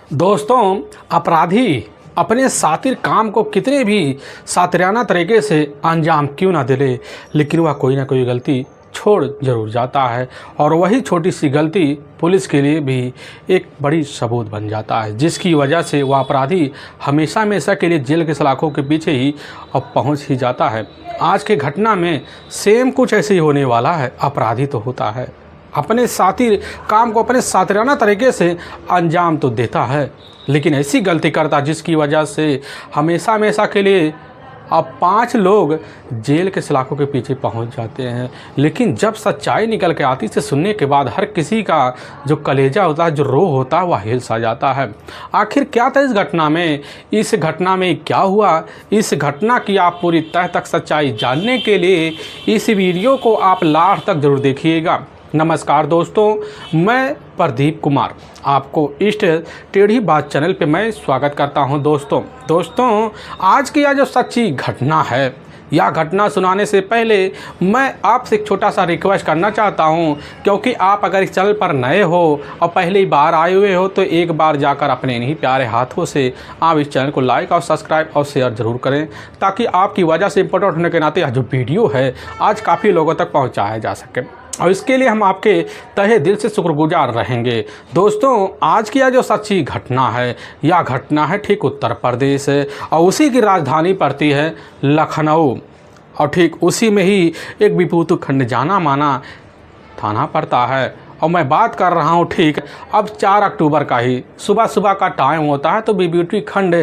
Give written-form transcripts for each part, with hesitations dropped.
दोस्तों, अपराधी अपने सातिर काम को कितने भी सातिराना तरीके से अंजाम क्यों ना दिले, लेकिन वह कोई ना कोई गलती छोड़ ज़रूर जाता है और वही छोटी सी गलती पुलिस के लिए भी एक बड़ी सबूत बन जाता है, जिसकी वजह से वह अपराधी हमेशा हमेशा के लिए जेल के सलाखों के पीछे ही अब पहुंच ही जाता है। आज के घटना में सेम कुछ ऐसे ही होने वाला है। अपराधी तो होता है, अपने सातिर काम को अपने सातिराना तरीके से अंजाम तो देता है, लेकिन ऐसी गलती करता जिसकी वजह से हमेशा हमेशा के लिए अब 5 लोग जेल के सलाखों के पीछे पहुंच जाते हैं। लेकिन जब सच्चाई निकल के आती से सुनने के बाद हर किसी का जो कलेजा होता है, जो रोह होता है, वह हिल सा जाता है। आखिर क्या था इस घटना में, इस घटना में क्या हुआ, इस घटना की आप पूरी तह तक सच्चाई जानने के लिए इस वीडियो को आप लास्ट तक जरूर देखिएगा। नमस्कार दोस्तों, मैं प्रदीप कुमार आपको इस टेढ़ी बात चैनल पे मैं स्वागत करता हूं। दोस्तों आज की यह जो सच्ची घटना है, यह घटना सुनाने से पहले मैं आपसे एक छोटा सा रिक्वेस्ट करना चाहता हूं, क्योंकि आप अगर इस चैनल पर नए हो और पहली बार आए हुए हो तो एक बार जाकर अपने इन्हीं प्यारे हाथों से आप इस चैनल को लाइक और सब्सक्राइब और शेयर ज़रूर करें, ताकि आपकी वजह से इम्पोर्टेंट होने के नाते यह जो वीडियो है आज काफ़ी लोगों तक पहुँचाया जा सके, और इसके लिए हम आपके तहे दिल से शुक्रगुजार रहेंगे। दोस्तों आज की यह जो सच्ची घटना है, यह घटना है ठीक उत्तर प्रदेश और उसी की राजधानी पड़ती है लखनऊ, और ठीक उसी में ही एक विभूति खंड जाना माना थाना पड़ता है। और मैं बात कर रहा हूँ ठीक अब 4 अक्टूबर का ही सुबह का टाइम होता है, तो विभूति खंड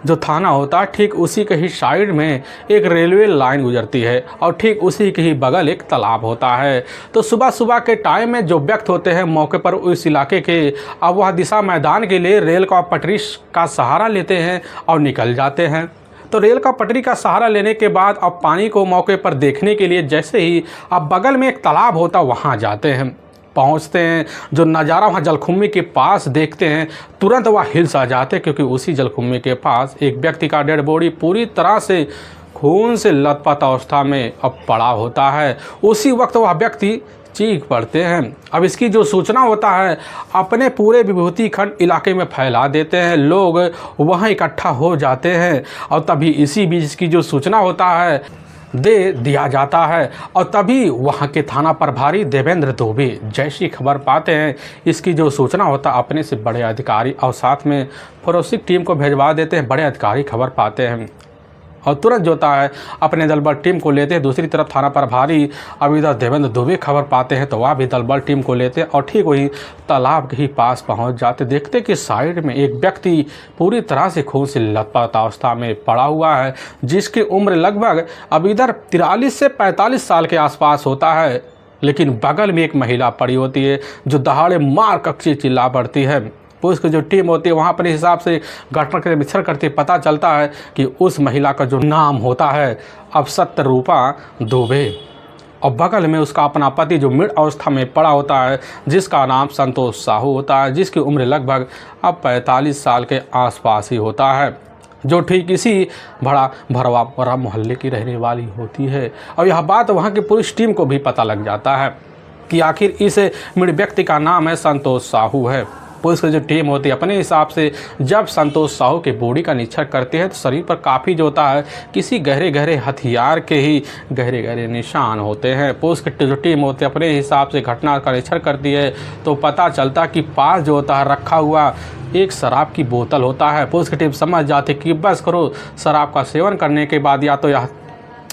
जो थाना होता है ठीक उसी के ही साइड में एक रेलवे लाइन गुजरती है और ठीक उसी के ही बगल एक तालाब होता है। तो सुबह के टाइम में जो व्यक्ति होते हैं मौके पर उस इलाके के, अब वह दिशा मैदान के लिए रेल का पटरी का सहारा लेते हैं और निकल जाते हैं। तो रेल का पटरी का सहारा लेने के बाद अब पानी को मौके पर देखने के लिए जैसे ही अब बगल में एक तालाब होता वहाँ जाते हैं, पहुंचते हैं, जो नज़ारा वहाँ जलकुंभी के पास देखते हैं, तुरंत वह हिल सा जाते, क्योंकि उसी जलकुंभी के पास एक व्यक्ति का डेड बॉडी पूरी तरह से खून से लथपथ अवस्था में अब पड़ा होता है। उसी वक्त वह व्यक्ति चीख पड़ते हैं। अब इसकी जो सूचना होता है अपने पूरे विभूति खंड इलाके में फैला देते हैं, लोग वहाँ इकट्ठा हो जाते हैं, और तभी इसी बीच इसकी जो सूचना होता है दे दिया जाता है, और तभी वहाँ के थाना प्रभारी देवेंद्र दुबे जैसी खबर पाते हैं, इसकी जो सूचना होता है अपने से बड़े अधिकारी और साथ में फोरेंसिक टीम को भेजवा देते हैं। बड़े अधिकारी खबर पाते हैं और तुरंत जो होता है अपने दलबल टीम को लेते हैं। दूसरी तरफ थाना प्रभारी अब इधर देवेंद्र दुबे खबर पाते हैं, तो वह भी दलबल टीम को लेते हैं और ठीक वही तालाब के ही पास पहुंच जाते। देखते कि साइड में एक व्यक्ति पूरी तरह से खून से लथपथ अवस्था में पड़ा हुआ है, जिसकी उम्र लगभग अब इधर 43 से 45 साल के आसपास होता है। लेकिन बगल में एक महिला पड़ी होती है जो दहाड़े मार कक्षी चिल्ला पड़ती है। पुलिस की जो टीम होती है वहाँ अपने हिसाब से घटना के विचार करते पता चलता है कि उस महिला का जो नाम होता है अब सत्यरूपा दुबे, और बगल में उसका अपना पति जो मृत अवस्था में पड़ा होता है, जिसका नाम संतोष साहू होता है, जिसकी उम्र लगभग अब 45 साल के आसपास ही होता है, जो ठीक इसी भरवा मोहल्ले की रहने वाली होती है। और यह बात वहाँ की पुलिस टीम को भी पता लग जाता है कि आखिर इस मृत व्यक्ति का नाम है संतोष साहू है। पुलिस की जो टीम होती है अपने हिसाब से जब संतोष साहू के बॉडी का निरीक्षण करते हैं तो शरीर पर काफ़ी जो होता है किसी गहरे हथियार के ही गहरे निशान होते हैं। पुलिस की जो टीम होती है अपने हिसाब से घटना का निरीक्षण करती है तो पता चलता कि पास जो होता है रखा हुआ एक शराब की बोतल होता है। पुलिस की टीम समझ जाती कि बस करो, शराब का सेवन करने के बाद या तो यह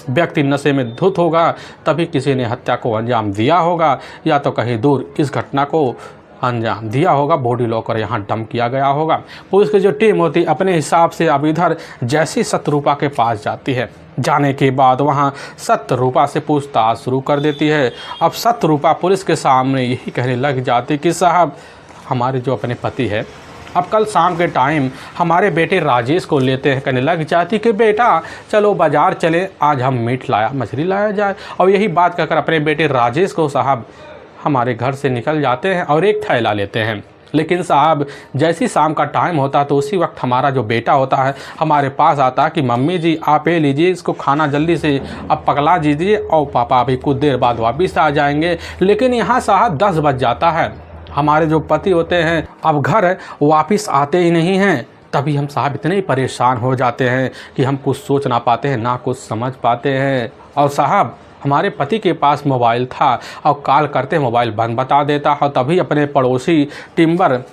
व्यक्ति नशे में धुत होगा, तभी किसी ने हत्या को अंजाम दिया होगा, या तो कहीं दूर इस घटना को अंजाम दिया होगा, बॉडी लॉकर यहाँ डंप किया गया होगा। पुलिस की जो टीम होती अपने हिसाब से अब इधर जैसी सत्यरूपा के पास जाती है, जाने के बाद वहाँ सत्यरूपा से पूछताछ शुरू कर देती है। अब सत्यरूपा पुलिस के सामने यही कहने लग जाती कि साहब हमारे जो अपने पति है अब कल शाम के टाइम हमारे बेटे राजेश को लेते हैं, कहने लग जाती कि बेटा चलो बाज़ार चले, आज हम मछली लाया जाए। और यही बात कहकर अपने बेटे राजेश को साहब हमारे घर से निकल जाते हैं और एक थैला लेते हैं। लेकिन साहब जैसी शाम का टाइम होता तो उसी वक्त हमारा जो बेटा होता है हमारे पास आता कि मम्मी जी आप ये लीजिए, इसको खाना जल्दी से अब पकला दीजिए और पापा अभी कुछ देर बाद वापस आ जाएंगे। लेकिन यहाँ साहब 10 बज जाता है हमारे जो पति होते हैं अब घर वापस आते ही नहीं हैं। तभी हम साहब इतने ही परेशान हो जाते हैं कि हम कुछ सोच ना पाते हैं, ना कुछ समझ पाते हैं। और साहब हमारे पति के पास मोबाइल था और कॉल करते मोबाइल बंद बता देता, और तभी अपने पड़ोसी टिम्बर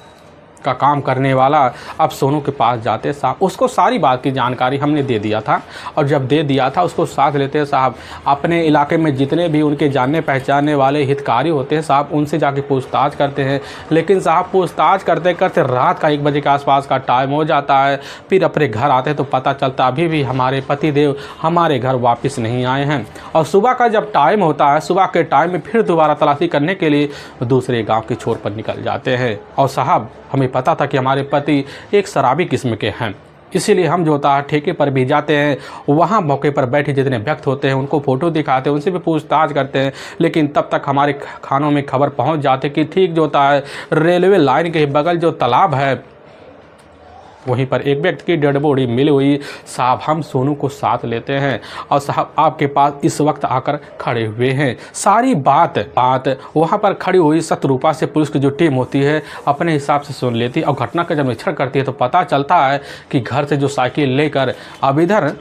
का काम करने वाला अब सोनू के पास जाते साहब, उसको सारी बात की जानकारी हमने दे दिया था। और जब दे दिया था उसको साथ लेते साहब, अपने इलाके में जितने भी उनके जानने पहचानने वाले हितकारी होते हैं साहब, उनसे जाके पूछताछ करते हैं। लेकिन साहब पूछताछ करते करते रात का 1 बजे के आसपास का टाइम हो जाता है। फिर अपने घर आते हैं तो पता चलता अभी भी हमारे पतिदेव हमारे घर वापस नहीं आए हैं। और सुबह का जब टाइम होता है, सुबह के टाइम में फिर दोबारा तलाशी करने के लिए दूसरे गाँव के छोर पर निकल जाते हैं। और साहब हमें पता था कि हमारे पति एक शराबी किस्म के हैं, इसीलिए हम जो होता है ठेके पर भी जाते हैं। वहाँ मौके पर बैठे जितने व्यक्ति होते हैं उनको फ़ोटो दिखाते हैं, उनसे भी पूछताछ करते हैं। लेकिन तब तक हमारे खानों में खबर पहुँच जाती कि ठीक जो होता है रेलवे लाइन के बगल जो तालाब है वहीं पर एक व्यक्ति की डेड बॉडी मिली हुई। साहब हम सोनू को साथ लेते हैं और साहब आपके पास इस वक्त आकर खड़े हुए हैं। सारी बात वहाँ पर खड़ी हुई शत्रुपा से पुलिस की जो टीम होती है अपने हिसाब से सुन लेती है। और घटना का जब निरीक्षण करती है तो पता चलता है कि घर से जो साइकिल लेकर अब इधर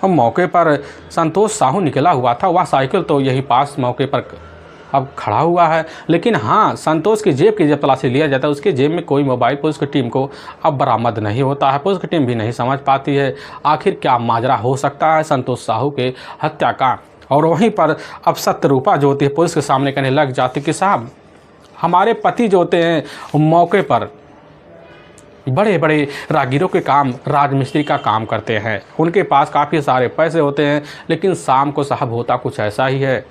मौके पर संतोष साहू निकला हुआ था, वह साइकिल तो यही पास मौके पर अब खड़ा हुआ है। लेकिन हाँ, संतोष की जेब तलाशी लिया जाता है, उसके जेब में कोई मोबाइल पुलिस की टीम को अब बरामद नहीं होता है। पुलिस की टीम भी नहीं समझ पाती है आखिर क्या माजरा हो सकता है संतोष साहू के हत्या का। और वहीं पर अब सत्यरूपा जो होती है पुलिस के सामने कहने लग जाती कि साहब हमारे पति जो होते हैं मौके पर बड़े बड़े राहगीरों के काम, राजमिस्त्री का काम करते हैं, उनके पास काफ़ी सारे पैसे होते हैं। लेकिन शाम को साहब होता कुछ ऐसा ही है,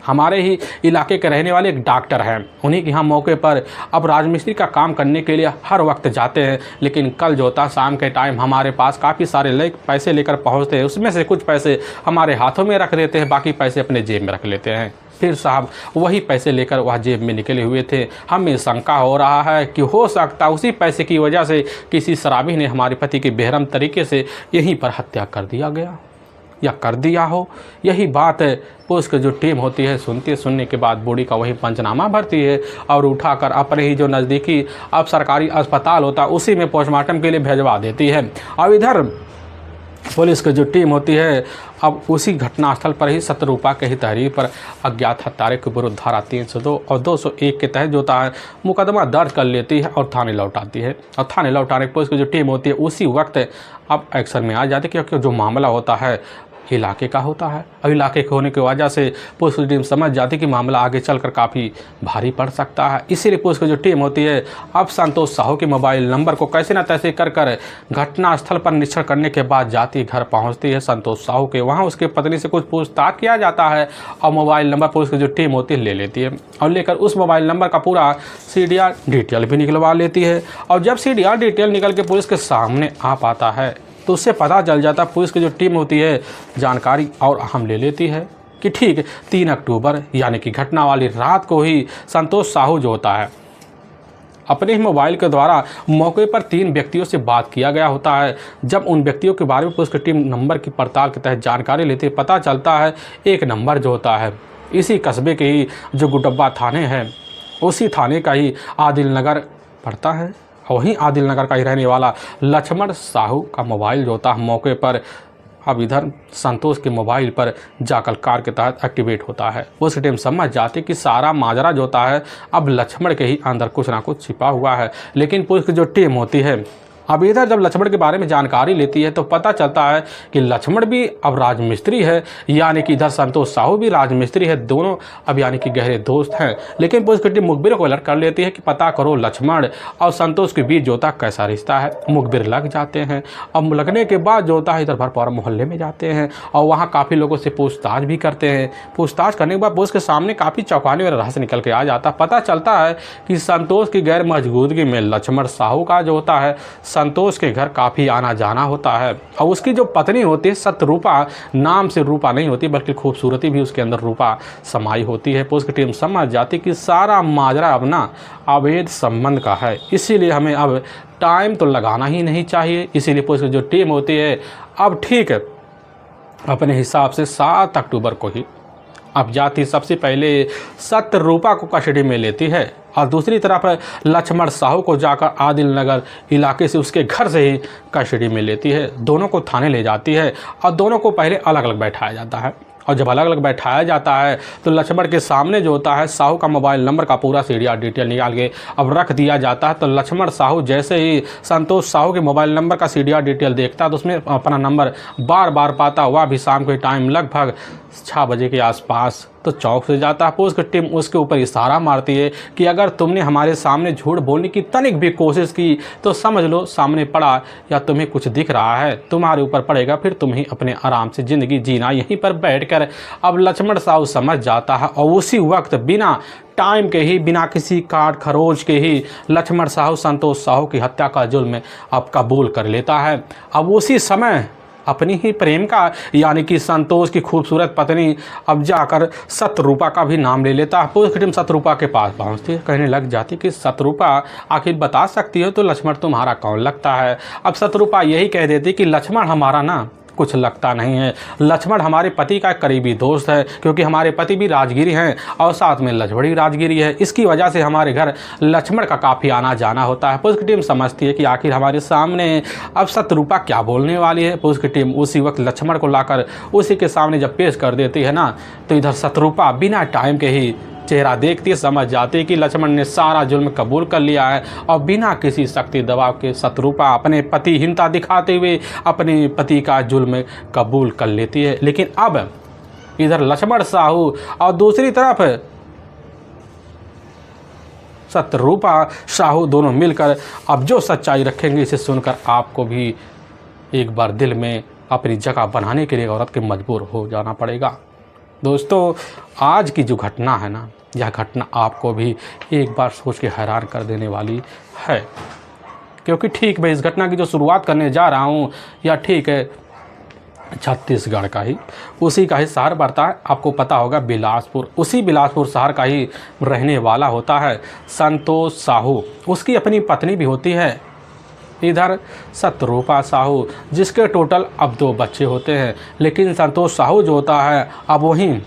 हमारे ही इलाके के रहने वाले एक डॉक्टर हैं, उन्हीं के यहाँ मौके पर अब राजमिस्त्री का काम करने के लिए हर वक्त जाते हैं। लेकिन कल जो होता शाम के टाइम हमारे पास काफ़ी सारे पैसे लेकर पहुँचते हैं, उसमें से कुछ पैसे हमारे हाथों में रख देते हैं, बाकी पैसे अपने जेब में रख लेते हैं। फिर साहब वही पैसे लेकर वह जेब में निकले हुए थे। हमें शंका हो रहा है कि हो सकता उसी पैसे की वजह से किसी शराबी ने हमारे पति की बेरहम तरीके से यहीं पर हत्या कर दिया गया या कर दिया हो। यही बात है पुलिस की जो टीम होती है सुनने के बाद बॉडी का वही पंचनामा भरती है और उठाकर अपने ही जो नज़दीकी अब सरकारी अस्पताल होता है उसी में पोस्टमार्टम के लिए भेजवा देती है। अब इधर पुलिस की जो टीम होती है अब उसी घटनास्थल पर ही सत्यरूपा के ही तहरीर पर अज्ञात हत्यारे के विरुद्ध धारा 302 और 201 के तहत जो होता है मुकदमा दर्ज कर लेती है और थाने लौटाती है। और थाने लौटाने पुलिस की जो टीम होती है उसी वक्त अब एक्शन में आ जाती है, क्योंकि जो मामला होता है इलाके का होता है। और इलाके के होने की वजह से पुलिस की टीम समझ जाती है कि मामला आगे चलकर काफ़ी भारी पड़ सकता है। इसीलिए पुलिस की जो टीम होती है अब संतोष साहू के मोबाइल नंबर को कैसे न तैसे कर घटनास्थल पर निरीक्षण करने के बाद जाती है, घर पहुंचती है संतोष साहू के। वहां उसके पत्नी से कुछ पूछताछ किया जाता है और मोबाइल नंबर पुलिस की जो टीम होती है ले लेती है और लेकर उस मोबाइल नंबर का पूरा CDR डिटेल भी निकलवा लेती है। और जब CDR डिटेल निकल के पुलिस के सामने आ पाता है तो उससे पता चल जाता पुलिस की जो टीम होती है जानकारी और अहम ले लेती है कि ठीक 3 अक्टूबर यानी कि घटना वाली रात को ही संतोष साहू जो होता है अपने ही मोबाइल के द्वारा मौके पर 3 व्यक्तियों से बात किया गया होता है। जब उन व्यक्तियों के बारे में पुलिस की टीम नंबर की पड़ताल के तहत जानकारी लेती है, पता चलता है एक नंबर जो होता है इसी कस्बे के ही जो गुडब्बा थाने हैं उसी थाने का ही आदिल नगर पड़ता है। वहीं आदिल नगर का ही रहने वाला लक्ष्मण साहू का मोबाइल जो होता है मौके पर अब इधर संतोष के मोबाइल पर जाकर कार के तहत एक्टिवेट होता है। उस टाइम समझ जाते कि सारा माजरा जो होता है अब लक्ष्मण के ही अंदर कुछ ना कुछ छिपा हुआ है। लेकिन पुलिस की जो टीम होती है अब इधर जब लक्ष्मण के बारे में जानकारी लेती है तो पता चलता है कि लक्ष्मण भी अब राजमिस्त्री है, यानी कि इधर संतोष साहू भी राजमिस्त्री है, दोनों अब यानी कि गहरे दोस्त हैं। लेकिन पुलिस की टीम मुखबिर को अलर्ट कर लेती है कि पता करो लक्ष्मण और संतोष के बीच जो होता कैसा रिश्ता है। मुखबिर लग जाते हैं। अब लगने के बाद जो होता है इधर भरपौर मोहल्ले में जाते हैं और वहाँ काफ़ी लोगों से पूछताछ भी करते हैं। पूछताछ करने के बाद पुलिस के सामने काफ़ी चौंकाने वाला रहस्य निकल के आ जाता है। पता चलता है कि संतोष की गैर मौजूदगी में लक्ष्मण साहू का जो होता है संतोष के घर काफ़ी आना जाना होता है। और उसकी जो पत्नी होती है सत्यरूपा, नाम से रूपा नहीं होती बल्कि खूबसूरती भी उसके अंदर रूपा समाई होती है। पुलिस की टीम समझ जाती कि सारा माजरा अब ना अवैध संबंध का है, इसीलिए हमें अब टाइम तो लगाना ही नहीं चाहिए। इसीलिए पुलिस की जो टीम होती है अब ठीक अपने हिसाब से 7 अक्टूबर को ही अब जाति सबसे पहले सतरूपा को कस्टडी में लेती है और दूसरी तरफ लक्ष्मण साहू को जाकर आदिल नगर इलाके से उसके घर से ही कस्टडी में लेती है। दोनों को थाने ले जाती है और दोनों को पहले अलग अलग बैठाया जाता है। और जब अलग अलग बैठाया जाता है तो लक्ष्मण के सामने जो होता है साहू का मोबाइल नंबर का पूरा सीरियल डिटेल निकाल के अब रख दिया जाता है। तो लक्ष्मण साहू जैसे ही संतोष साहू के मोबाइल नंबर का सीरियल डिटेल देखता है तो उसमें अपना नंबर बार बार पाता हुआ भी शाम के टाइम लगभग 6 बजे के आसपास तो चौक से जाता है। पुलिस की टीम उसके ऊपर इशारा मारती है कि अगर तुमने हमारे सामने झूठ बोलने की तनिक भी कोशिश की तो समझ लो सामने पड़ा या तुम्हें कुछ दिख रहा है तुम्हारे ऊपर पड़ेगा, फिर तुम्हें अपने आराम से ज़िंदगी जीना यहीं पर बैठकर। अब लक्ष्मण साहू समझ जाता है और उसी वक्त बिना टाइम के ही बिना किसी काट खरोच के ही लक्ष्मण साहू संतोष साहू की हत्या का जुल्म अब कबूल कर लेता है। अब उसी समय अपनी ही प्रेम का यानी कि संतोष की खूबसूरत पत्नी अब जाकर सतरूपा का भी नाम ले लेता है। पुलिस की टीम सतरूपा के पास पहुंचती है, कहने लग जाती कि सतरूपा आखिर बता सकती हो तो लक्ष्मण तुम्हारा कौन लगता है। अब सतरूपा यही कह देती कि लक्ष्मण हमारा ना कुछ लगता नहीं है, लक्ष्मण हमारे पति का करीबी दोस्त है क्योंकि हमारे पति भी राजगिरी हैं और साथ में लक्ष्मण राजगिरी है। इसकी वजह से हमारे घर लक्ष्मण का काफ़ी आना जाना होता है। पुलिस की टीम समझती है कि आखिर हमारे सामने अब सतरूपा क्या बोलने वाली है। पुलिस की टीम उसी वक्त लक्ष्मण को लाकर उसी के सामने जब पेश कर देती है ना तो इधर सतरूपा बिना टाइम के ही चेहरा देखती समझ जाती कि लक्ष्मण ने सारा जुल्म कबूल कर लिया है और बिना किसी शक्ति दबाव के सतरूपा अपने पतिहीनता दिखाते हुए अपने पति का जुल्म कबूल कर लेती है। लेकिन अब इधर लक्ष्मण साहू और दूसरी तरफ सतरूपा साहू दोनों मिलकर अब जो सच्चाई रखेंगे इसे सुनकर आपको भी एक बार दिल में अपनी जगह बनाने के लिए औरत के मजबूर हो जाना पड़ेगा। दोस्तों आज की जो घटना है ना यह घटना आपको भी एक बार सोच के हैरान कर देने वाली है क्योंकि ठीक मैं इस घटना की जो शुरुआत करने जा रहा हूँ यह ठीक है छत्तीसगढ़ का ही उसी का ही शहर पड़ता है। आपको पता होगा बिलासपुर, उसी बिलासपुर शहर का ही रहने वाला होता है संतोष साहू। उसकी अपनी पत्नी भी होती है इधर सतरूपा साहू जिसके टोटल अब 2 बच्चे होते हैं। लेकिन संतोष साहू जो होता है अब वहीं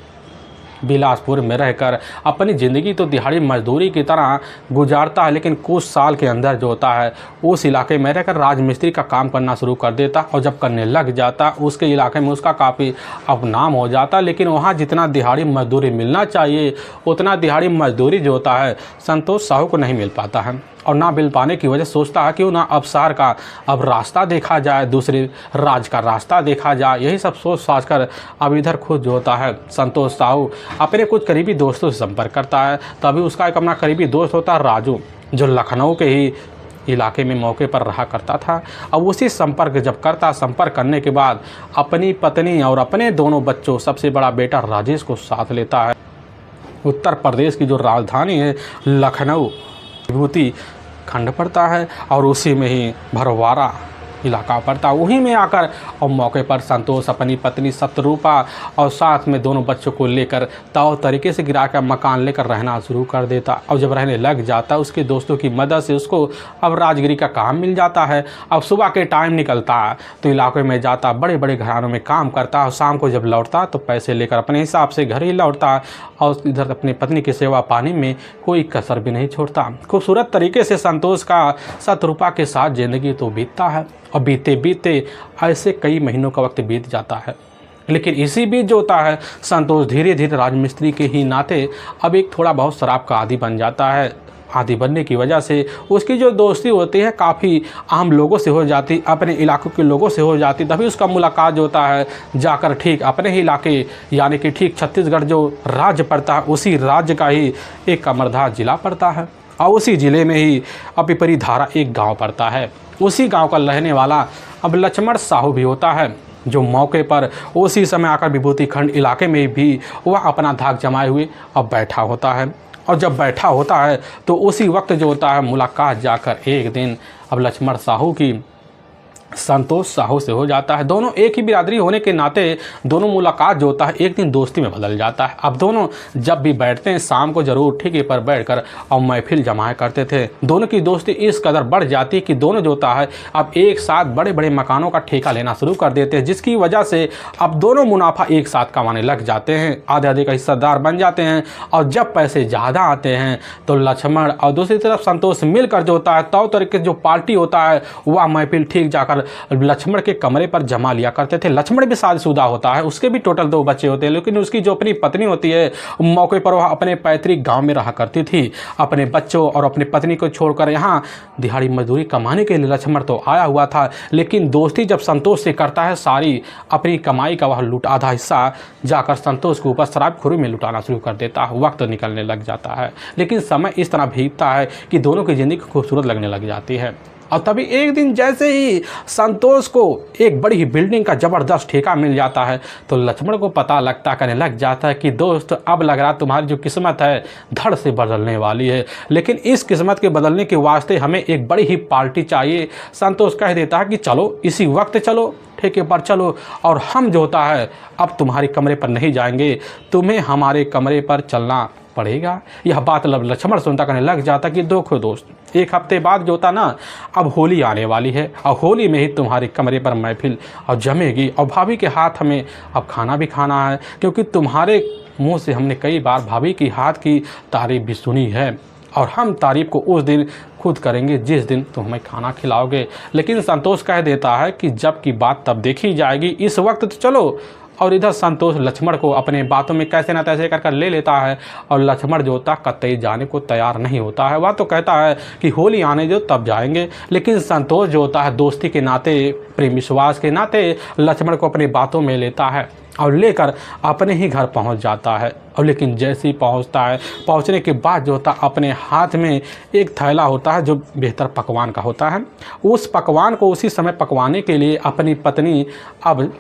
बिलासपुर में रहकर अपनी ज़िंदगी तो दिहाड़ी मजदूरी की तरह गुजारता है, लेकिन कुछ साल के अंदर जो होता है उस इलाके में रहकर राजमिस्त्री का काम करना शुरू कर देता और जब करने लग जाता उसके इलाके में उसका काफ़ी अब नाम हो जाता। लेकिन वहाँ जितना दिहाड़ी मजदूरी मिलना चाहिए उतना दिहाड़ी मजदूरी जो होता है संतोष साहू को नहीं मिल पाता है और ना मिल पाने की वजह सोचता है क्यों ना अब शहर का अब रास्ता देखा जाए, दूसरे राज्य का रास्ता देखा जाए। यही सब सोच साच कर अब इधर खुद जो होता है संतोष साहू अपने कुछ करीबी दोस्तों से संपर्क करता है। तभी उसका एक अपना करीबी दोस्त होता है राजू जो लखनऊ के ही इलाके में मौके पर रहा करता था। अब उसी संपर्क जब करता, संपर्क करने के बाद अपनी पत्नी और अपने दोनों बच्चों सबसे बड़ा बेटा राजेश को साथ लेता है। उत्तर प्रदेश की जो राजधानी है लखनऊ विभूति खंड पड़ता है और उसी में ही भरवारा इलाका पड़ता है। वहीं में आकर और मौके पर संतोष अपनी पत्नी सतरूपा और साथ में दोनों बच्चों को लेकर ताव तरीके से गिरा कर मकान लेकर रहना शुरू कर देता और जब रहने लग जाता उसके दोस्तों की मदद से उसको अब राजगिरी का काम मिल जाता है। अब सुबह के टाइम निकलता है तो इलाके में जाता, बड़े बड़े घरानों में काम करता और शाम को जब लौटता तो पैसे लेकर अपने हिसाब से घर ही लौटता और इधर अपनी पत्नी की सेवा पानी में कोई कसर भी नहीं छोड़ता। खूबसूरत तरीके से संतोष का सतरूपा के साथ ज़िंदगी तो बीतता है और बीते बीते ऐसे कई महीनों का वक्त बीत जाता है। लेकिन इसी बीच जो होता है संतोष धीरे धीरे राजमिस्त्री के ही नाते अब एक थोड़ा बहुत शराब का आदी बन जाता है। आदी बनने की वजह से उसकी जो दोस्ती होती है काफ़ी आम लोगों से हो जाती, अपने इलाकों के लोगों से हो जाती। तभी उसका मुलाकात जो होता है जाकर ठीक अपने ही इलाके यानी कि ठीक छत्तीसगढ़ जो राज्य पड़ता है उसी राज्य का ही एक कमरधा जिला पड़ता है और उसी ज़िले में ही पिपरी धारा एक गाँव पड़ता है। उसी गांव का रहने वाला अब लक्ष्मण साहू भी होता है जो मौके पर उसी समय आकर विभूति खंड इलाके में भी वह अपना धाक जमाए हुए अब बैठा होता है। और जब बैठा होता है तो उसी वक्त जो होता है मुलाकात जाकर एक दिन अब लक्ष्मण साहू की संतोष साहू से हो जाता है। दोनों एक ही बिरादरी होने के नाते दोनों मुलाकात जो होता है एक दिन दोस्ती में बदल जाता है। अब दोनों जब भी बैठते हैं शाम को जरूर ठेके पर बैठकर और महफिल जमाया करते थे। दोनों की दोस्ती इस कदर बढ़ जाती है कि दोनों जो होता है अब एक साथ बड़े बड़े मकानों का ठेका लेना शुरू कर देते हैं, जिसकी वजह से अब दोनों मुनाफा एक साथ कमाने लग जाते हैं, आधे आधे का हिस्सेदार बन जाते हैं। और जब पैसे ज़्यादा आते हैं तो लक्ष्मण और दूसरी तरफ संतोष मिलकर जो होता है तौ तरीके जो पार्टी होता है वह महफिल ठीक जाकर लक्ष्मण के कमरे पर जमा लिया करते थे। लक्ष्मण भी शादीशुदा होता है, उसके भी टोटल 2 बच्चे होते हैं, लेकिन उसकी जो अपनी पत्नी होती है मौके पर वह अपने पैतृक गांव में रहा करती थी। अपने बच्चों और अपनी पत्नी को छोड़कर यहाँ दिहाड़ी मजदूरी कमाने के लिए लक्ष्मण तो आया हुआ था, लेकिन दोस्ती जब संतोष से करता है सारी अपनी कमाई का वह आधा हिस्सा जाकर संतोष के ऊपर शराबखोरी में लुटाना शुरू कर देता है। वक्त निकलने लग जाता है, लेकिन समय इस तरह बीतता है कि दोनों की ज़िंदगी खूबसूरत लगने लग जाती है। और तभी एक दिन जैसे ही संतोष को एक बड़ी ही बिल्डिंग का ज़बरदस्त ठेका मिल जाता है तो लक्ष्मण को पता लगता करने लग जाता है कि दोस्त अब लग रहा तुम्हारी जो किस्मत है धड़ से बदलने वाली है, लेकिन इस किस्मत के बदलने के वास्ते हमें एक बड़ी ही पार्टी चाहिए। संतोष कह देता है कि चलो इसी वक्त चलो, ठेके पर चलो, और हम जो होता है अब तुम्हारे कमरे पर नहीं जाएंगे, तुम्हें हमारे कमरे पर चलना पड़ेगा। यह बात लक्ष्मण सुनता करने लग जाता कि देखो दोस्त, एक हफ्ते बाद जो होता ना अब होली आने वाली है और होली में ही तुम्हारे कमरे पर महफिल और जमेगी, और भाभी के हाथ हमें अब खाना भी खाना है, क्योंकि तुम्हारे मुंह से हमने कई बार भाभी की हाथ की तारीफ भी सुनी है, और हम तारीफ को उस दिन खुद करेंगे जिस दिन तुम हमें खाना खिलाओगे। लेकिन संतोष कह देता है कि जब की बात तब देखी जाएगी, इस वक्त तो चलो। और इधर संतोष लक्ष्मण को अपने बातों में कैसे ना तैसे कर ले लेता है, और लक्ष्मण जो होता कतई जाने को तैयार नहीं होता है। वह तो कहता है कि होली आने दो तब जाएंगे, लेकिन संतोष जो होता है दोस्ती के नाते, प्रेम विश्वास के नाते लक्ष्मण को अपनी बातों में लेता है और लेकर अपने ही घर पहुंच जाता है। और लेकिन जैसे ही पहुंचता है, पहुंचने के बाद जो होता अपने हाथ में एक थैला होता है जो बेहतर पकवान का होता है। उस पकवान को उसी समय पकवाने के लिए अपनी पत्नी अब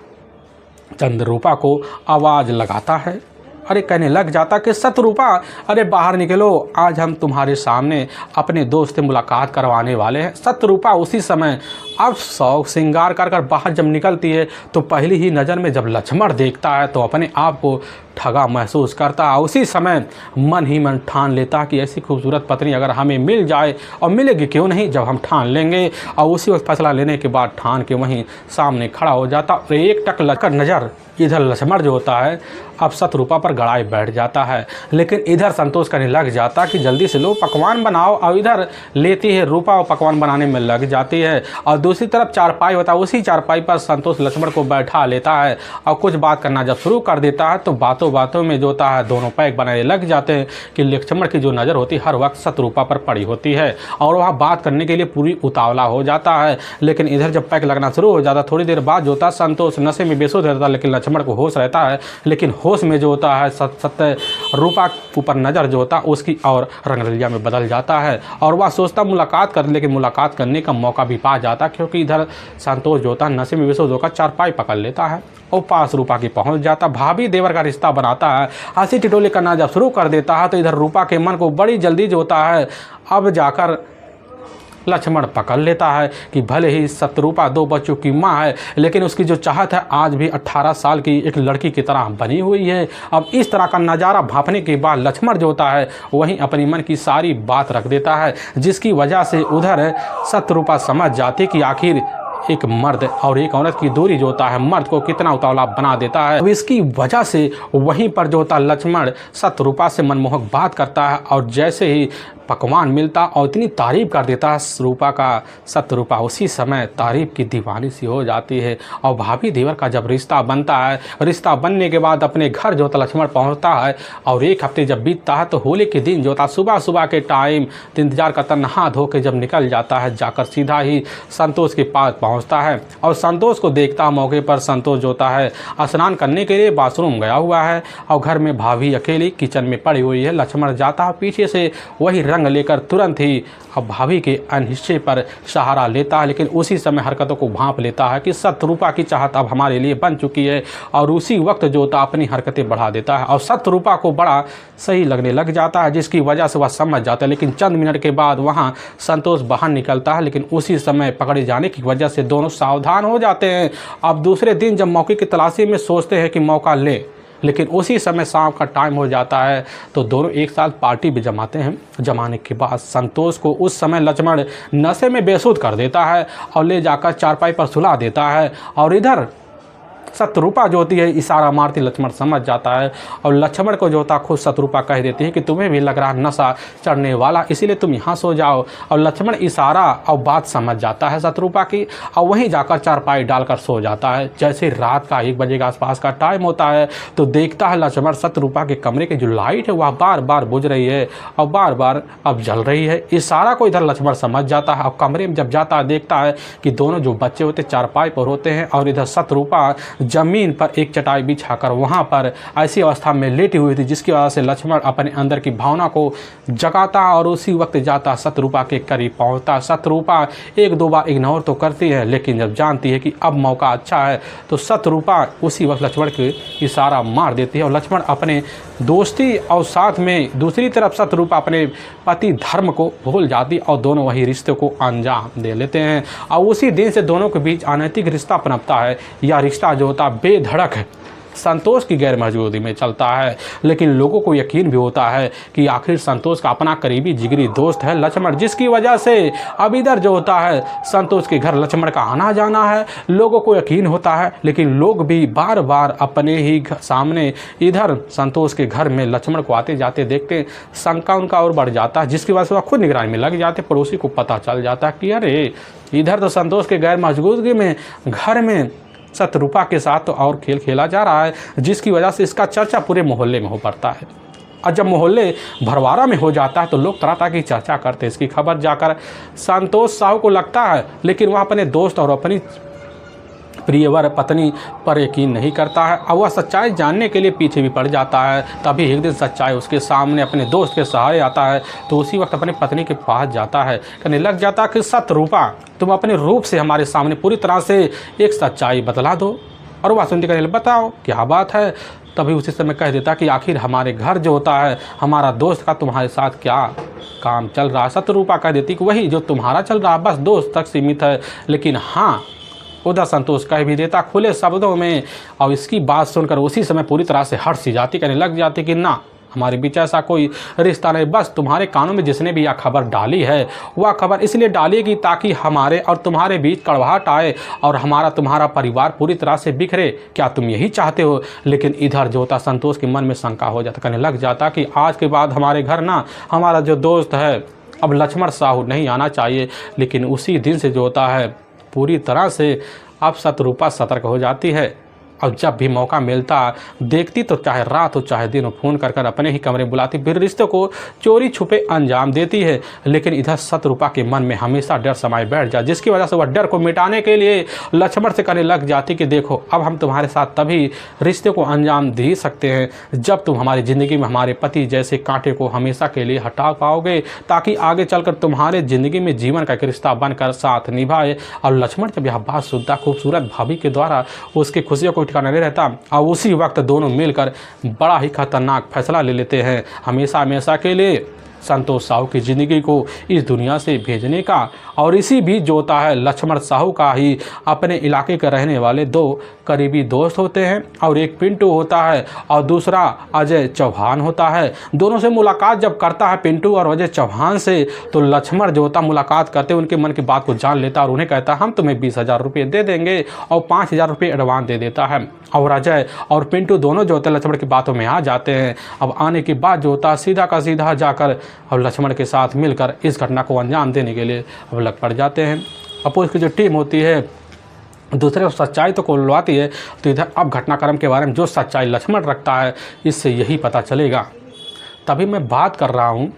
चंद्ररूपा को आवाज़ लगाता है। अरे कहने लग जाता कि शत्रुपा, अरे बाहर निकलो, आज हम तुम्हारे सामने अपने दोस्त से मुलाकात करवाने वाले हैं। शत्रुपा उसी समय अब शौक श्रृंगार कर बाहर जब निकलती है तो पहली ही नज़र में जब लक्ष्मण देखता है तो अपने आप को ठगा महसूस करता है। उसी समय मन ही मन ठान लेता कि ऐसी खूबसूरत पत्नी अगर हमें मिल जाए, और मिलेगी क्यों नहीं जब हम ठान लेंगे। और उसी वक्त फैसला लेने के बाद ठान के वहीं सामने खड़ा हो जाता और एक टक लगकर नज़र इधर लक्ष्मण जो होता है अब शत्रुपा पर गड़ाई बैठ जाता है। लेकिन इधर संतोष करने लग जाता कि जल्दी से लो पकवान बनाओ, और इधर लेती है रूपा और पकवान बनाने में लग जाती है। और दूसरी तरफ चारपाई होता है, उसी चारपाई पर संतोष लक्ष्मण को बैठा लेता है और कुछ बात करना जब शुरू कर देता है तो बातों बातों में जो होता है दोनों पैक बनाने लग जाते हैं कि लक्ष्मण की जो नज़र होती है हर वक्त शत्रुपा पर पड़ी होती है और वह बात करने के लिए पूरी उतावला हो जाता है। लेकिन इधर जब पैक लगना शुरू हो जाता थोड़ी देर बाद जो होता है संतोष नशे में बेसुध रहता है, लेकिन लक्ष्मण को होश रहता है। लेकिन होश में जो होता है सत्य रूपा ऊपर नज़र जो होता है उसकी और रंगरलिया में बदल जाता है और वह सोचता मुलाकात कर, लेकिन मुलाकात करने का मौका भी पा जाता क्योंकि इधर संतोष जो होता है नशे में बेसुध होकर चारपाई पकड़ लेता है और पास रूपा की पहुंच जाता। भाभी देवर का रिश्ता बनाता है, हंसी टिटोली करना जब शुरू कर देता है तो इधर रूपा के मन को बड़ी जल्दी जो होता है अब जाकर लक्ष्मण पकड़ लेता है कि भले ही शत्रुपा 2 बच्चों की माँ है, लेकिन उसकी जो चाहत है आज भी 18 साल की एक लड़की की तरह बनी हुई है। अब इस तरह का नज़ारा भांपने के बाद लक्ष्मण जो होता है वहीं अपनी मन की सारी बात रख देता है, जिसकी वजह से उधर शत्रुपा समझ जाती कि आखिर एक मर्द और एक औरत की दूरी जो होता है मर्द को कितना उतावला बना देता है। अब इसकी वजह से वहीं पर जो होता है लक्ष्मण शत्रुपा से मनमोहक बात करता है और जैसे ही पकवान मिलता और इतनी तारीफ़ कर देता है रूपा का, शत्रुपा उसी समय तारीफ़ की दीवानी सी हो जाती है। और भाभी देवर का जब रिश्ता बनता है, रिश्ता बनने के बाद अपने घर जो होता लक्ष्मण पहुंचता है और एक हफ्ते जब बीतता है तो होली के दिन जो होता सुबह सुबह के टाइम इंतजार करता, नहा धो के जब निकल जाता है जाकर सीधा ही संतोष के पास पहुँचता है और संतोष को देखता मौके पर संतोष जो होता है स्नान करने के लिए बाथरूम गया हुआ है और घर में भाभी अकेली किचन में पड़ी हुई है। लक्ष्मण जाता है पीछे से वही रंग लेकर तुरंत ही अब भाभी के अनहिस्से पर सहारा लेता है, लेकिन उसी समय हरकतों को भांप लेता है कि शत्रुपा की चाहत अब हमारे लिए बन चुकी है और उसी वक्त जो होता अपनी हरकतें बढ़ा देता है और शत्रुपा को बड़ा सही लगने लग जाता है, जिसकी वजह से वह समझ जाता है। लेकिन चंद मिनट के बाद वहाँ संतोष बाहर निकलता है, लेकिन उसी समय पकड़े जाने की वजह से दोनों सावधान हो जाते हैं। अब दूसरे दिन जब मौके की तलाशी में सोचते हैं कि मौका ले, लेकिन उसी समय शाम का टाइम हो जाता है तो दोनों एक साथ पार्टी भी जमाते हैं। जमाने के बाद संतोष को उस समय लक्ष्मण नशे में बेसुध कर देता है और ले जाकर चारपाई पर सुला देता है। और इधर शत्रुपा जो होती है इशारा मारती, लक्ष्मण समझ जाता है और लक्ष्मण को जो होता खुद शत्रुपा कह देती है कि तुम्हें भी लग रहा नशा चढ़ने वाला, इसीलिए तुम यहाँ सो जाओ। और लक्ष्मण इशारा और बात समझ जाता है शत्रुपा की और वहीं जाकर चारपाई डालकर सो जाता है। जैसे रात का 1 बजे के आसपास का टाइम होता है तो देखता है लक्ष्मण शत्रुपा के कमरे की जो लाइट है वह बार बार बुझ रही है और बार बार अब जल रही है। इशारा को इधर लक्ष्मण समझ जाता है और कमरे में जब जाता है देखता है कि दोनों जो बच्चे होते चारपाई पर होते हैं और इधर शत्रुपा जमीन पर एक चटाई बिछाकर वहां पर ऐसी अवस्था में लेटी हुई थी, जिसकी वजह से लक्ष्मण अपने अंदर की भावना को जगाता और उसी वक्त जाता शत्रुपा के करीब पहुंचता। शत्रुपा 1-2 बार इग्नोर तो करती है, लेकिन जब जानती है कि अब मौका अच्छा है तो शत्रुपा उसी वक्त लक्ष्मण के इशारा मार देती है और लक्ष्मण अपने दोस्ती और साथ में दूसरी तरफ शत्रुपा अपने पति धर्म को भूल जाती और दोनों वही रिश्ते को अंजाम दे लेते हैं। और उसी दिन से दोनों के बीच अनैतिक रिश्ता पनपता है। यह रिश्ता जो होता बेधड़क है संतोष की गैर मौजूदगी में चलता है, लेकिन लोगों को यकीन भी होता है कि आखिर संतोष का अपना करीबी जिगरी दोस्त है लक्ष्मण, जिसकी वजह से अब इधर जो होता है संतोष के घर लक्ष्मण का आना जाना है। लोगों को यकीन होता है, लेकिन लोग भी बार बार अपने ही सामने इधर संतोष के घर में लक्ष्मण को आते जाते देखते, शंका उनका और बढ़ जाता है, जिसकी वजह से वह खुद निगरानी में लग जाते। पड़ोसी को पता चल जाता है कि अरे इधर तो संतोष के गैर मौजूदगी में घर में शत्रुपा के साथ तो और खेल खेला जा रहा है, जिसकी वजह से इसका चर्चा पूरे मोहल्ले में हो पड़ता है। और जब मोहल्ले भरवारा में हो जाता है तो लोग तरह तरह की चर्चा करते हैं। इसकी खबर जाकर संतोष साहू को लगता है, लेकिन वह अपने दोस्त और अपनी प्रियवर पत्नी पर यकीन नहीं करता है और वह सच्चाई जानने के लिए पीछे भी पड़ जाता है। तभी एक दिन सच्चाई उसके सामने अपने दोस्त के सहारे आता है तो उसी वक्त अपनी पत्नी के पास जाता है, कहने लग जाता है कि शत्रुपा तुम अपने रूप से हमारे सामने पूरी तरह से एक सच्चाई बतला दो। और वह सुनते कहने बताओ क्या बात है। तभी उसी समय कह देता कि आखिर हमारे घर जो होता है हमारा दोस्त का तुम्हारे साथ क्या काम चल रहा है। शत्रुपा कह देती कि वही जो तुम्हारा चल रहा है, बस दोस्त तक सीमित है। लेकिन हाँ, उधर संतोष कह भी देता खुले शब्दों में और इसकी बात सुनकर उसी समय पूरी तरह से हर्ष सी जाती, कहने लग जाती कि ना, हमारे बीच ऐसा कोई रिश्ता नहीं। बस तुम्हारे कानों में जिसने भी यह खबर डाली है वह खबर इसलिए डालेगी ताकि हमारे और तुम्हारे बीच कड़वाहट आए और हमारा तुम्हारा परिवार पूरी तरह से बिखरे। क्या तुम यही चाहते हो? लेकिन इधर जो होता संतोष के मन में शंका हो जाता, कहने लग जाता कि आज के बाद हमारे घर ना हमारा जो दोस्त है अब लक्ष्मण साहू नहीं आना चाहिए। लेकिन उसी दिन से जो होता है पूरी तरह से अब शत्रुपा सतर्क हो जाती है और जब भी मौका मिलता देखती तो चाहे रात हो चाहे दिन हो फ़ोन कर कर अपने ही कमरे बुलाती, फिर रिश्ते को चोरी छुपे अंजाम देती है। लेकिन इधर शत्रुपा के मन में हमेशा डर समाये बैठ जाए, जिसकी वजह से वह डर को मिटाने के लिए लक्ष्मण से कहने लग जाती कि देखो अब हम तुम्हारे साथ तभी रिश्ते को अंजाम दे सकते हैं जब तुम हमारी ज़िंदगी में हमारे पति जैसे कांटे को हमेशा के लिए हटा पाओगे, ताकि आगे चलकर तुम्हारे ज़िंदगी में जीवन का एक रिश्ता बनकर साथ निभाए। और लक्ष्मण जब यह बात सुनता खूबसूरत भाभी के द्वारा उसकी खुशियों को ठिकाना नहीं रहता और उसी वक्त दोनों मिलकर बड़ा ही खतरनाक फैसला ले लेते हैं हमेशा हमेशा के लिए संतोष साहू की ज़िंदगी को इस दुनिया से भेजने का। और इसी बीच जो होता है लक्ष्मण साहू का ही अपने इलाके के रहने वाले 2 करीबी दोस्त होते हैं और एक पिंटू होता है और दूसरा अजय चौहान होता है। दोनों से मुलाकात जब करता है पिंटू और अजय चौहान से तो लक्ष्मण जो होता मुलाकात करते उनके मन की बात को जान लेता और उन्हें कहता हम तुम्हें 20,000 रुपये दे देंगे और 5,000 रुपये एडवांस दे देता है। और अजय और पिंटू दोनों जो होते हैं लक्ष्मण की बातों में आ जाते हैं। अब आने के बाद जो होता है सीधा का सीधा जाकर अब लक्ष्मण के साथ मिलकर इस घटना को अंजाम देने के लिए अब लग पड़ जाते हैं। अब उसकी जो टीम होती है दूसरे को सच्चाई तो खुलवाती है, तो इधर अब घटनाक्रम के बारे में जो सच्चाई लक्ष्मण रखता है इससे यही पता चलेगा। तभी मैं बात कर रहा हूँ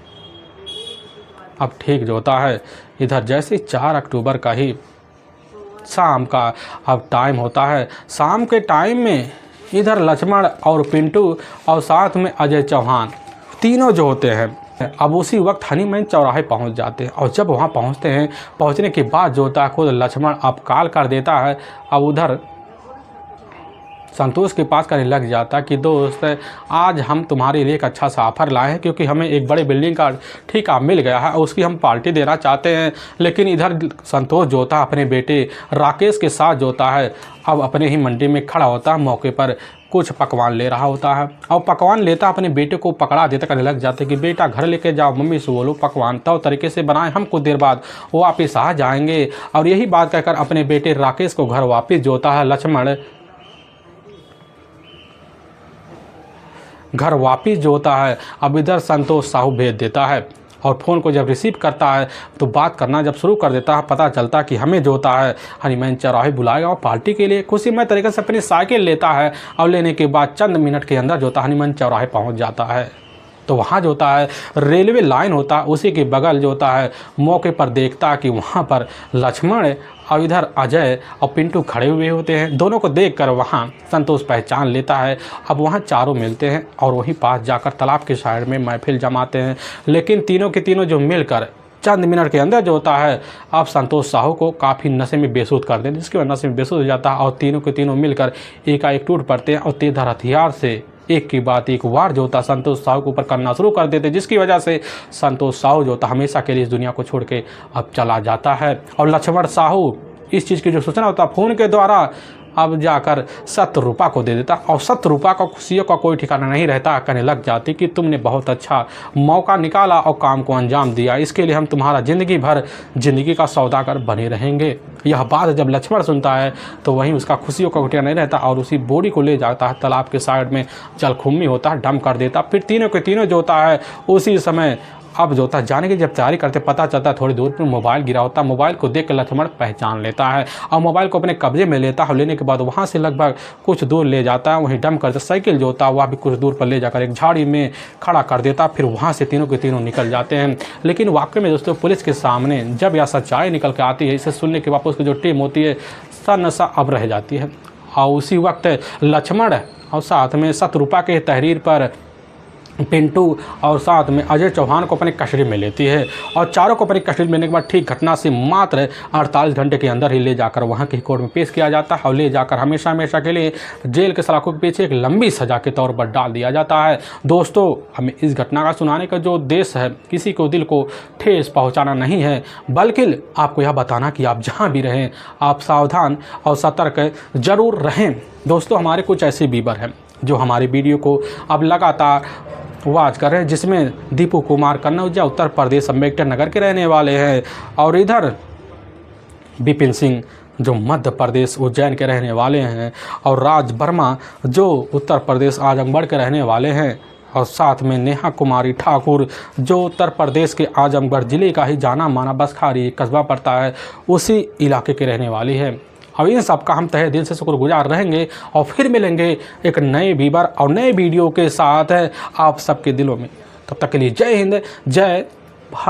अब ठीक जो होता है इधर जैसे 4 अक्टूबर का ही शाम का अब टाइम होता है। शाम के टाइम में इधर लक्ष्मण और पिंटू और साथ में अजय चौहान तीनों जो होते हैं अब उसी वक्त हनीमैन चौराहे पहुंच जाते हैं। और जब वहां पहुंचते हैं पहुंचने के बाद जो होता है खुद लक्ष्मण अब कॉल कर देता है। अब उधर संतोष के पास करने लग जाता कि दोस्त आज हम तुम्हारे लिए एक अच्छा सा ऑफ़र लाए हैं, क्योंकि हमें एक बड़े बिल्डिंग का ठेका मिल गया है और उसकी हम पार्टी देना चाहते हैं। लेकिन इधर संतोष जो होता है अपने बेटे राकेश के साथ जो होता है अब अपने ही मंडी में खड़ा होता है, मौके पर कुछ पकवान ले रहा होता है और पकवान लेता अपने बेटे को पकड़ा देता, कहने लग जाते कि बेटा घर लेके जाओ, मम्मी से बोलो पकवान तो तरीके से बनाएं, हम कुछ देर बाद वापस आ जाएंगे। और यही बात कहकर अपने बेटे राकेश को घर वापस जो होता है लक्ष्मण घर वापस जो होता है अब इधर संतोष साहू भेज देता है और फ़ोन को जब रिसीव करता है तो बात करना जब शुरू कर देता है, पता चलता कि हमें जो होता है हनुमान चौराहे बुलाएगा और पार्टी के लिए खुशीमय तरीके से अपनी साइकिल लेता है और लेने के बाद चंद मिनट के अंदर जो होता है हनुमान चौराहे पहुंच जाता है। तो वहाँ जो होता है रेलवे लाइन होता है, उसी के बगल जो होता है मौके पर देखता है कि वहाँ पर लक्ष्मण और इधर अजय और पिंटू खड़े हुए होते हैं। दोनों को देखकर वहाँ संतोष पहचान लेता है। अब वहाँ चारों मिलते हैं और वहीं पास जाकर तालाब के साइड में महफिल जमाते हैं। लेकिन तीनों के तीनों जो मिलकर चंद मिनट के अंदर जो होता है अब संतोष साहू को काफ़ी नशे में बेसुध कर देते हैं, जिसके बाद नशे में बेसुध हो जाता है और तीनों के तीनों मिलकर एकाएक टूट पड़ते हैं और तेजधार हथियार से एक की बात एक वार जो होता संतोष साहू के ऊपर करना शुरू कर देते, जिसकी वजह से संतोष साहू जो होता हमेशा के लिए इस दुनिया को छोड़ के अब चला जाता है। और लक्ष्मण साहू इस चीज़ की जो सूचना होता फ़ोन के द्वारा अब जाकर शत्रुपा को दे देता और शत्रुपा का खुशियों का कोई ठिकाना नहीं रहता, कहने लग जाती कि तुमने बहुत अच्छा मौका निकाला और काम को अंजाम दिया, इसके लिए हम तुम्हारा ज़िंदगी भर ज़िंदगी का सौदागर बने रहेंगे। यह बात जब लक्ष्मण सुनता है तो वहीं उसका खुशियों का ठिकाना नहीं रहता और उसी बॉडी को ले जाता है तालाब के साइड में, जलकुंभी होता है, डम कर देता। फिर तीनों के तीनों जो होता है उसी समय अब जो होता है जाने की जब तैयारी करते पता चलता है थोड़ी दूर पर मोबाइल गिरा होता है। मोबाइल को देख कर लक्ष्मण पहचान लेता है और मोबाइल को अपने कब्जे में लेता है। लेने के बाद वहाँ से लगभग कुछ दूर ले जाता है, वहीं डम करता साइकिल जो होता है वह भी कुछ दूर पर ले जाकर एक झाड़ी में खड़ा कर देता। फिर वहाँ से तीनों के तीनों निकल जाते हैं। लेकिन वाकई में दोस्तों पुलिस के सामने जब यह सच्चाई निकल के आती है, इसे सुनने के बाद उसकी जो टीम होती है सन्नसा अब रह जाती है। और उसी वक्त लक्ष्मण और साथ में शत्रुपा के तहरीर पर पिंटू और साथ में अजय चौहान को अपने कस्टडी में लेती है और चारों को अपनी कस्टडी में लेने के बाद ठीक घटना से मात्र 48 घंटे के अंदर ही ले जाकर वहां की कोर्ट में पेश किया जाता है और ले जाकर हमेशा हमेशा के लिए जेल के सलाखों के पीछे एक लंबी सज़ा के तौर पर डाल दिया जाता है। दोस्तों हमें इस घटना का सुनाने का जो उद्देश्य है किसी को दिल को ठेस पहुँचाना नहीं है, बल्कि आपको यह बताना कि आप जहाँ भी रहें आप सावधान और सतर्क जरूर रहें। दोस्तों हमारे कुछ ऐसे बीबर हैं जो हमारे वीडियो को अब लगातार वाच कर रहे हैं, जिसमें दीपू कुमार कन्नौजा उत्तर प्रदेश अम्बेडकर नगर के रहने वाले हैं और इधर विपिन सिंह जो मध्य प्रदेश उज्जैन के रहने वाले हैं और राज वर्मा जो उत्तर प्रदेश आजमगढ़ के रहने वाले हैं और साथ में नेहा कुमारी ठाकुर जो उत्तर प्रदेश के आजमगढ़ ज़िले का ही जाना माना बसखारी कस्बा पड़ता है उसी इलाके के रहने वाली है। और इन सब का हम तहे दिल से शुक्रगुजार रहेंगे और फिर मिलेंगे एक नए बीबर और नए वीडियो के साथ आप सबके दिलों में। तब तक के लिए जय हिंद, जय